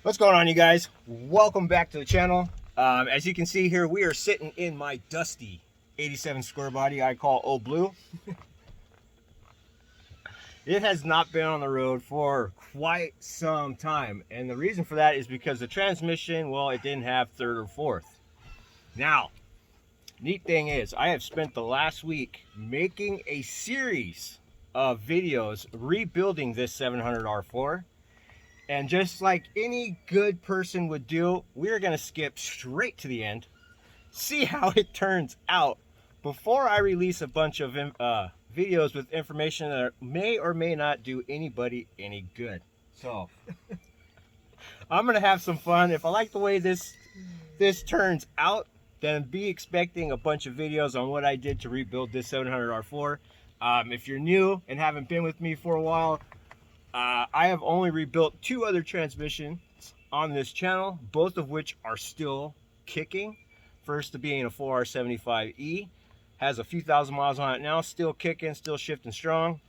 What's going on, you guys? Welcome back to the channel. As you can see here, we are sitting in my dusty 87 square body I call Old Blue. It has not been on the road for quite some time, and the reason for that is because the transmission, well, it didn't have third or fourth. Now, neat thing is, I have spent the last week making a series of videos rebuilding this 700 R4. And just like any good person would do, we're going to skip straight to the end, see how it turns out before I release a bunch of videos with information that may or may not do anybody any good. So I'm going to have some fun. If I like the way this turns out, then be expecting a bunch of videos on what I did to rebuild this 700 R4. If you're new and haven't been with me for a while, I have only rebuilt 2 other transmissions on this channel, both of which are still kicking. First being a 4R75E, has a few thousand miles on it now, still kicking, still shifting strong.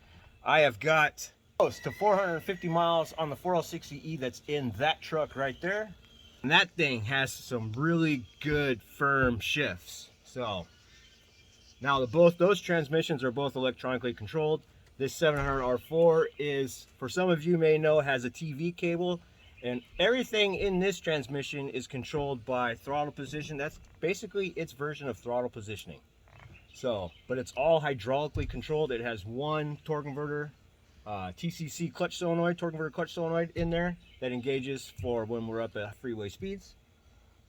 I have got close to 450 miles on the 4L60E that's in that truck right there. And that thing has some really good firm shifts. So now both those transmissions are both electronically controlled. This 700 R4 is, for some of you may know, has a TV cable, and everything in this transmission is controlled by throttle position. That's basically its version of throttle positioning. So, but it's all hydraulically controlled. It has one torque converter, TCC clutch solenoid, torque converter clutch solenoid in there that engages for when we're up at freeway speeds.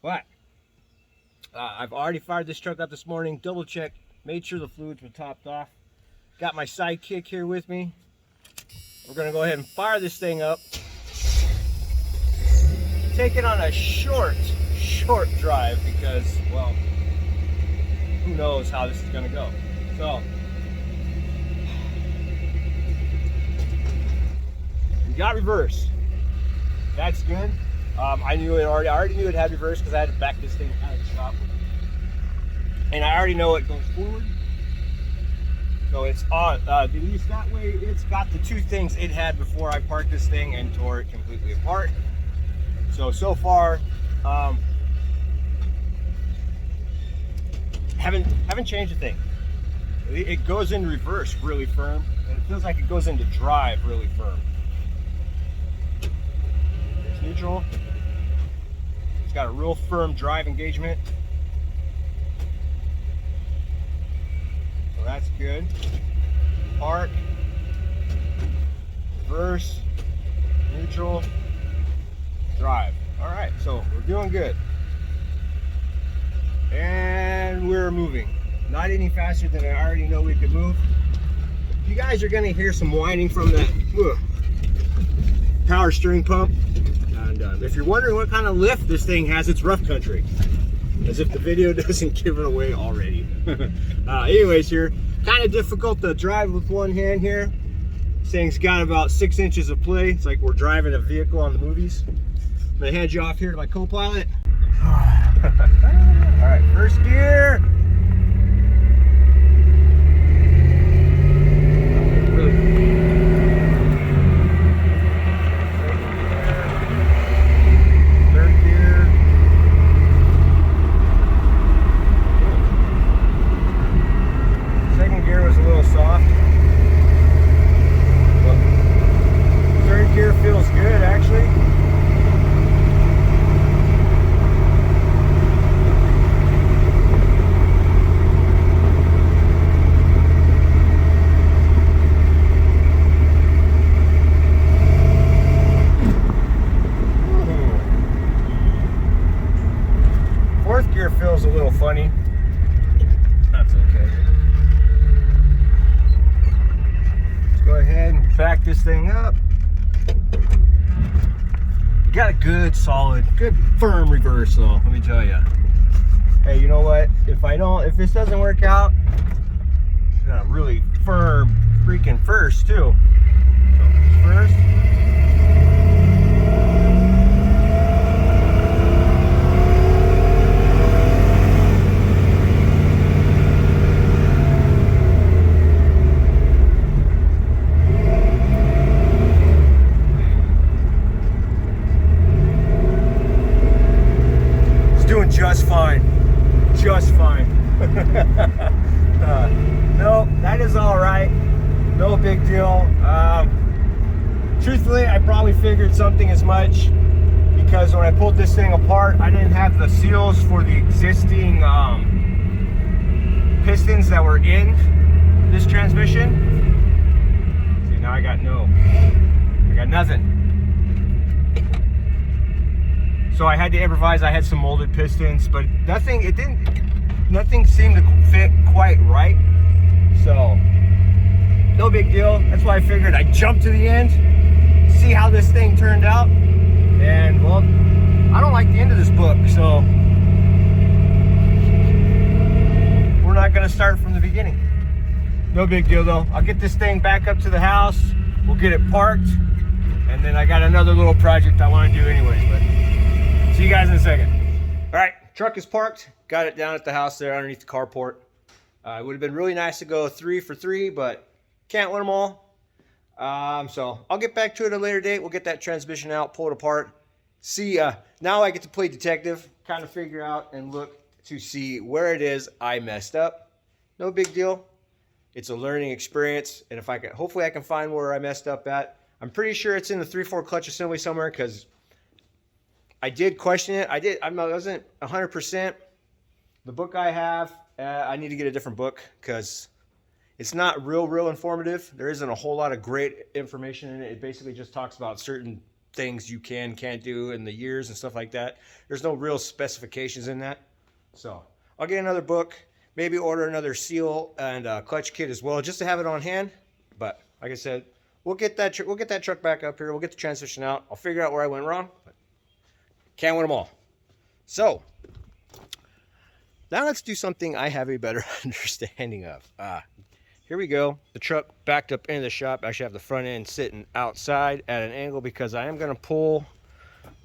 But I've already fired this truck up this morning, double checked, made sure the fluids were topped off. Got my sidekick here with me. We're gonna go ahead and fire this thing up. Take it on a short drive because, well, who knows how this is gonna go. So, we got reverse. That's good. I already knew it had reverse because I had to back this thing out of the shop. And I already know it goes forward. So it's on, at least that way it's got the 2 things it had before I parked this thing and tore it completely apart. So far, haven't changed a thing. It goes into reverse really firm, and it feels like it goes into drive really firm. It's neutral. It's got a real firm drive engagement. So that's good. Park, reverse, neutral, drive. All right, so we're doing good. And we're moving. Not any faster than I already know we could move. You guys are gonna hear some whining from that power steering pump. And if you're wondering what kind of lift this thing has, it's rough country. As if the video doesn't give it away already. Anyways, here, kind of difficult to drive with one hand here. This thing's got about 6 inches of play. It's like we're driving a vehicle on the movies. I'm gonna hand you off here to my co-pilot. All right, first gear. Feels a little funny. That's okay. Let's go ahead and back this thing up. You got a good, solid, good, firm reverse though, let me tell you. Hey, you know what? If this doesn't work out, I got a really firm freaking first too. So, first. just fine. Just fine. No, that is all right. No big deal. Truthfully, I probably figured something as much, because when I pulled this thing apart, I didn't have the seals for the existing pistons that were in this transmission. See, now I got nothing. So I had to improvise. I had some molded pistons, but nothing seemed to fit quite right. So no big deal. That's why I figured I'd jump to the end, see how this thing turned out. And well, I don't like the end of this book, so we're not gonna start from the beginning. No big deal though. I'll get this thing back up to the house. We'll get it parked, and then I got another little project I want to do anyways, but see you guys in a second. All right, truck is parked. Got it down at the house there underneath the carport. It would have been really nice to go 3 for 3, but can't win them all. So I'll get back to it at a later date. We'll get that transmission out, pull it apart. See, now I get to play detective, kind of figure out and look to see where it is I messed up. No big deal. It's a learning experience, and if I can, hopefully I can find where I messed up at. I'm pretty sure it's in the 3/4 clutch assembly somewhere, because I did question it. I wasn't 100%. The book I have, I need to get a different book, because it's not real informative. There isn't a whole lot of great information in it. It basically just talks about certain things you can't do in the years and stuff like that. There's no real specifications in that. So I'll get another book, maybe order another seal and clutch kit as well, just to have it on hand. But like I said, we'll get that truck back up here. We'll get the transmission out. I'll figure out where I went wrong, but can't win them all. So now let's do something I have a better understanding of. Here we go. The truck backed up into the shop. I actually have the front end sitting outside at an angle, because I am going to pull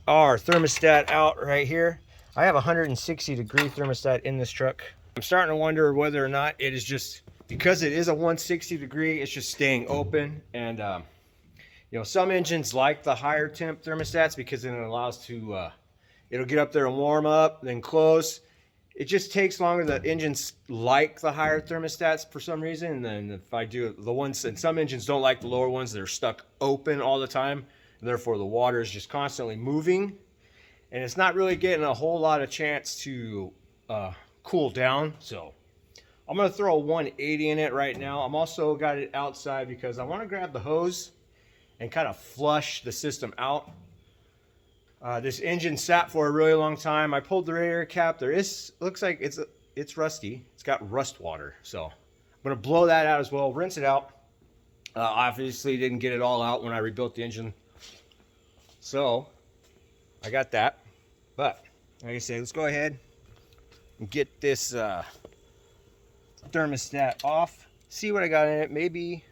our thermostat out right here. I have a 160-degree thermostat in this truck. I'm starting to wonder whether or not it is just because it is a 160-degree, it's just staying open. And you know, some engines like the higher temp thermostats, because then it allows to it'll get up there and warm up, then close. It just takes longer. The engines like the higher thermostats for some reason. And then if I do the ones, and some engines don't like the lower ones, they're stuck open all the time. And therefore the water is just constantly moving. And it's not really getting a whole lot of chance to cool down. So I'm going to throw a 180 in it right now. I'm also got it outside because I want to grab the hose and kind of flush the system out. This engine sat for a really long time. I pulled the radiator cap. Looks like it's rusty. It's got rust water. So I'm going to blow that out as well, rinse it out. Obviously didn't get it all out when I rebuilt the engine. So I got that. But like I said, let's go ahead and get this thermostat off. See what I got in it, maybe,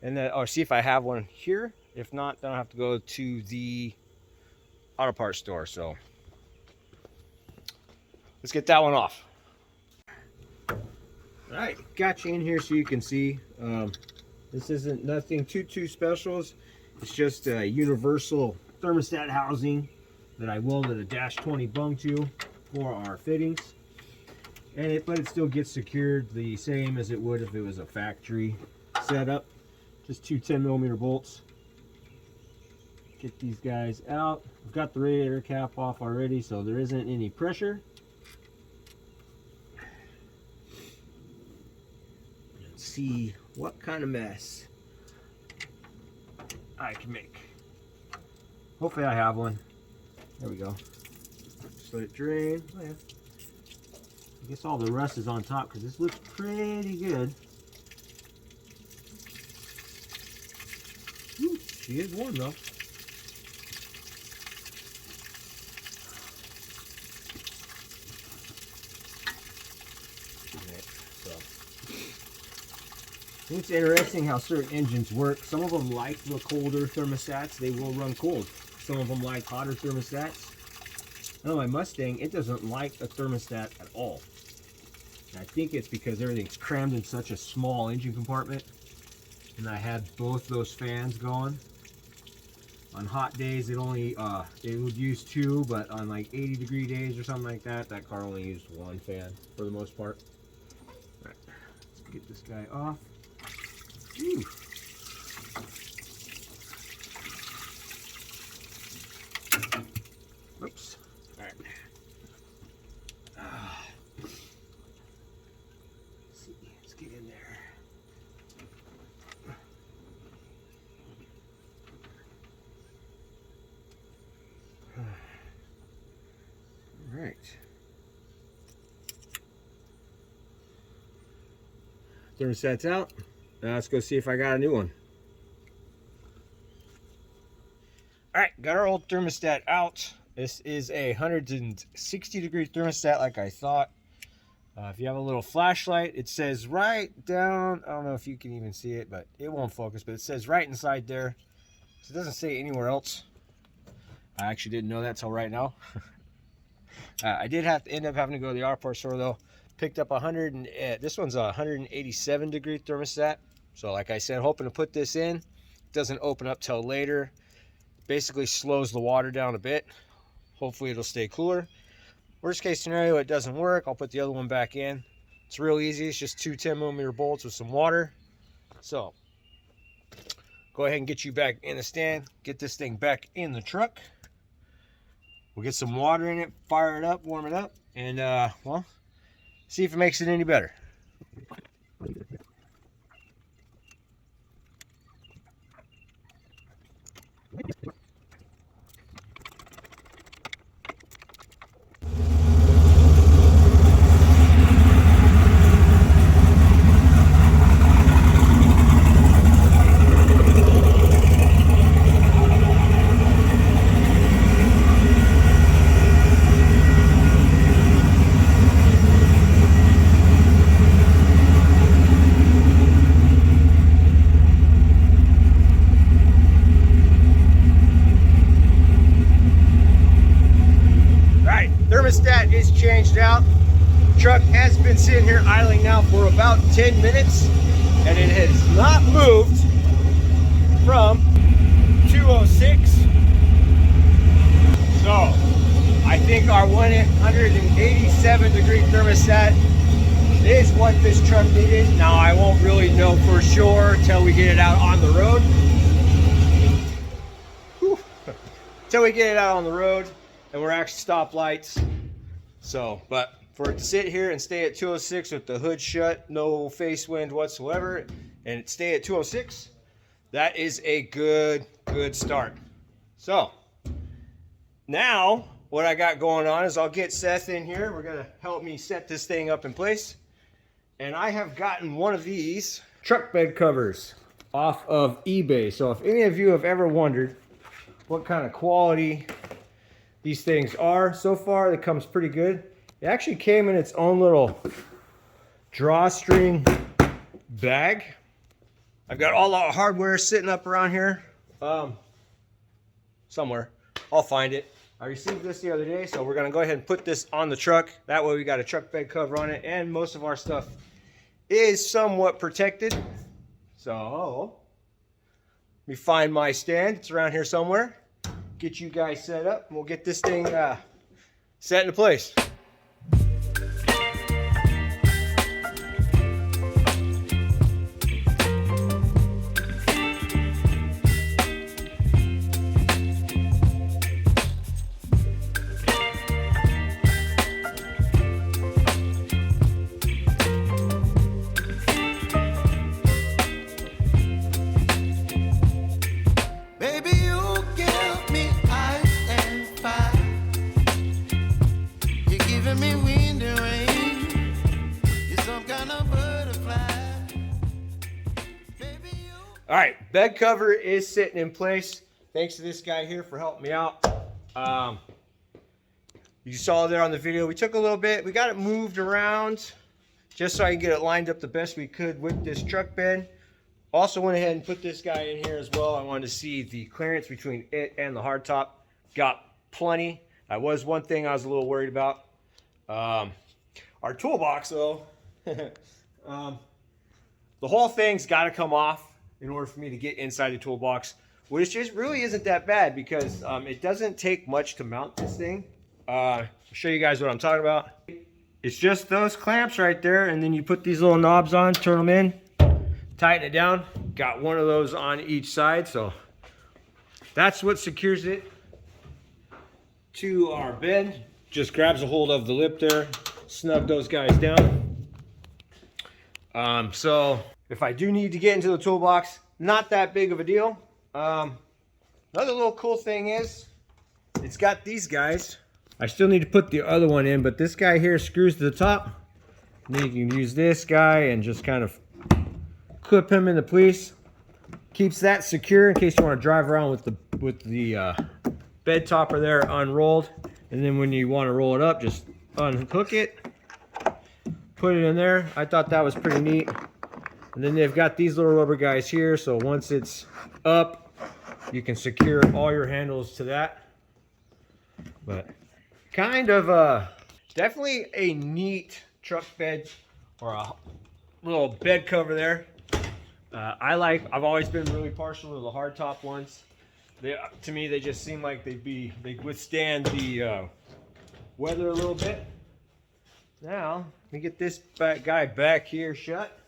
and then or see if I have one here. If not, then I'll have to go to the auto parts store. So let's get that one off. All right, got you in here so you can see. This isn't nothing too specials. It's just a universal thermostat housing that I welded a -20 bung to for our fittings. But it still gets secured the same as it would if it was a factory setup. Just two 10mm bolts. Get these guys out. I've got the radiator cap off already, so there isn't any pressure. Let's see what kind of mess I can make. Hopefully I have one. There we go. Just let it drain. Oh, yeah. I guess all the rust is on top because this looks pretty good. Whew, she is warm though. I think it's interesting how certain engines work. Some of them like the colder thermostats. They will run cold. Some of them like hotter thermostats. I know my Mustang, it doesn't like a thermostat at all. And I think it's because everything's crammed in such a small engine compartment. And I had both those fans going. On hot days, it would use 2, but on like 80-degree days or something like that, that car only used 1 fan for the most part. All right, let's get this guy off. Whew. Oops. All right. Let's see. Let's get in there. All right. Thermostat's out. Now let's go see if I got a new one. All right, got our old thermostat out. This is a 160-degree thermostat, like I thought. If you have a little flashlight, it says right down. I don't know if you can even see it, but it won't focus. But it says right inside there. So it doesn't say anywhere else. I actually didn't know that till right now. I did have to end up having to go to the auto parts store though. Picked up this one's a 187-degree thermostat. So like I said, hoping to put this in. It doesn't open up till later. Basically slows the water down a bit. Hopefully it'll stay cooler. Worst case scenario, it doesn't work. I'll put the other one back in. It's real easy. It's just 2 10mm bolts with some water. So go ahead and get you back in the stand. Get this thing back in the truck. We'll get some water in it, fire it up, warm it up, and well, see if it makes it any better. Thermostat is changed out. Truck has been sitting here idling now for about 10 minutes and it has not moved from 206. So I think our 187-degree thermostat is what this truck needed. Now I won't really know for sure until we get it out on the road. Until we get it out on the road and we're actually stoplights. So, but for it to sit here and stay at 206 with the hood shut, no face wind whatsoever, and stay at 206, that is a good start. So, now what I got going on is I'll get Seth in here. We're gonna help me set this thing up in place. And I have gotten one of these truck bed covers off of eBay. So if any of you have ever wondered what kind of quality these things are, so far it comes pretty good. It actually came in its own little drawstring bag. I've got all the hardware sitting up around here somewhere. I'll find it. I received this the other day, so we're gonna go ahead and put this on the truck. That way we got a truck bed cover on it, and most of our stuff is somewhat protected. So let me find my stand. It's around here somewhere. Get you guys set up, and we'll get this thing set into place. All right, bed cover is sitting in place. Thanks to this guy here for helping me out. You saw there on the video, we took a little bit, we got it moved around just so I can get it lined up the best we could with this truck bed. Also went ahead and put this guy in here as well. I wanted to see the clearance between it and the hardtop. Got plenty. That was one thing I was a little worried about. Our toolbox though, the whole thing's got to come off in order for me to get inside the toolbox. which just really isn't that bad because it doesn't take much to mount this thing. I'll show you guys what I'm talking about. It's just those clamps right there, and then you put these little knobs on, turn them in, tighten it down. Got one of those on each side, so that's what secures it to our bed. Just grabs a hold of the lip there, snug those guys down. So if I do need to get into the toolbox, not that big of a deal. Another little cool thing is it's got these guys. I still need to put the other one in, but this guy here screws to the top. And then you can use this guy and just kind of clip him into place. Keeps that secure in case you want to drive around with the bed topper there unrolled. And then when you want to roll it up, just unhook it, put it in there. I thought that was pretty neat. And then they've got these little rubber guys here, so once it's up, you can secure all your handles to that. But kind of definitely a neat truck bed, or a little bed cover there. I've always been really partial to the hardtop ones. To me, they just seem like they withstand the weather a little bit. Now, let me get this guy back here shut.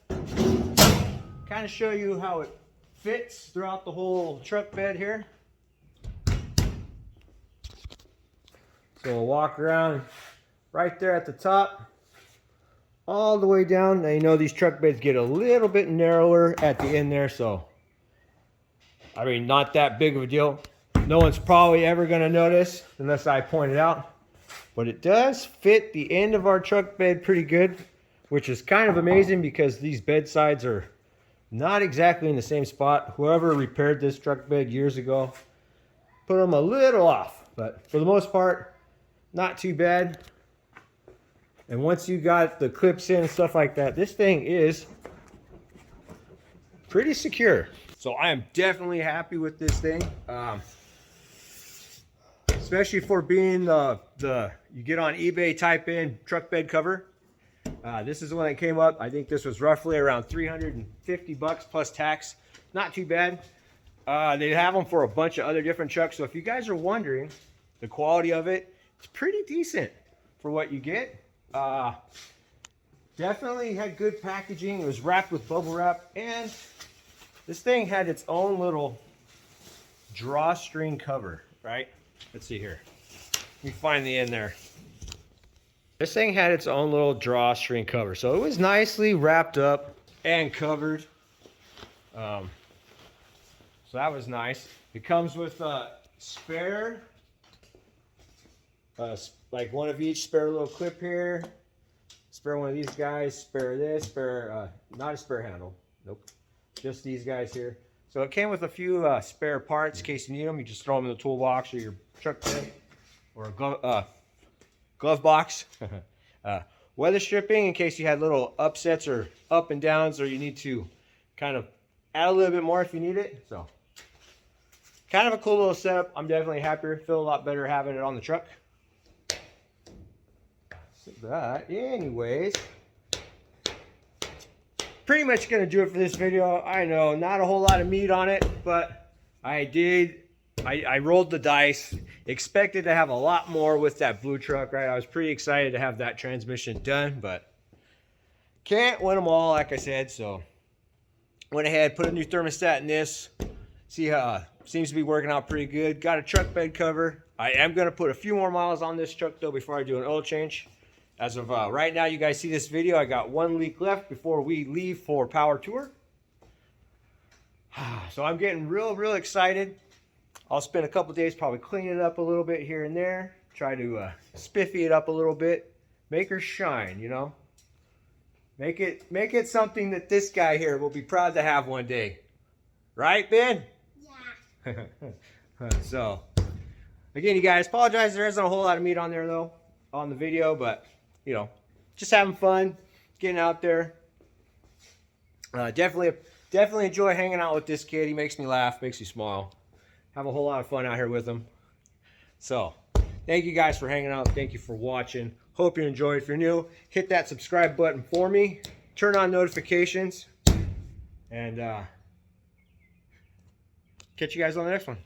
Kind of show you how it fits throughout the whole truck bed here. So we'll walk around right there at the top, all the way down. Now you know these truck beds get a little bit narrower at the end there, so I mean, not that big of a deal. No one's probably ever going to notice unless I point it out. But it does fit the end of our truck bed pretty good, which is kind of amazing because these bed sides are not exactly in the same spot. Whoever repaired this truck bed years ago put them a little off, but for the most part, not too bad. And once you got the clips in and stuff like that, this thing is pretty secure. So I am definitely happy with this thing. Especially for being you get on eBay, type in truck bed cover. This is the one that came up. I think this was roughly around 350 bucks plus tax. Not too bad. They have them for a bunch of other different trucks. So if you guys are wondering the quality of it, it's pretty decent for what you get. Definitely had good packaging. It was wrapped with bubble wrap, and this thing had its own little drawstring cover, right? Let's see here. Let me find the end there. This thing had its own little drawstring cover, so it was nicely wrapped up and covered. So that was nice. It comes with a spare, like one of each, spare little clip here, spare one of these guys, spare this, spare, not a spare handle, nope, just these guys here. So it came with a few spare parts in case you need them. You just throw them in the toolbox or your truck bed or a glove box. Weather stripping in case you had little upsets or up and downs, or you need to kind of add a little bit more if you need it. So kind of a cool little setup. I'm definitely happier. Feel a lot better having it on the truck. So that, anyways, pretty much gonna do it for this video. I know not a whole lot of meat on it, but I rolled the dice, expected to have a lot more with that blue truck, right? I was pretty excited to have that transmission done, but can't win them all, like I said. So went ahead, put a new thermostat in this. See how seems to be working out pretty good. Got a truck bed cover. I am going to put a few more miles on this truck though before I do an oil change. As of right now, you guys see this video, I got one leak left before we leave for power tour. So I'm getting real excited. I'll spend a couple days probably cleaning it up a little bit here and there. Try to spiffy it up a little bit. Make her shine, you know. Make it something that this guy here will be proud to have one day. Right, Ben? Yeah. So, again, you guys, apologize. There isn't a whole lot of meat on there, though, on the video. But, you know, just having fun, getting out there. Definitely enjoy hanging out with this kid. He makes me laugh, makes me smile. Have a whole lot of fun out here with him. So, thank you guys for hanging out. Thank you for watching. Hope you enjoyed. If you're new, hit that subscribe button for me. Turn on notifications. And catch you guys on the next one.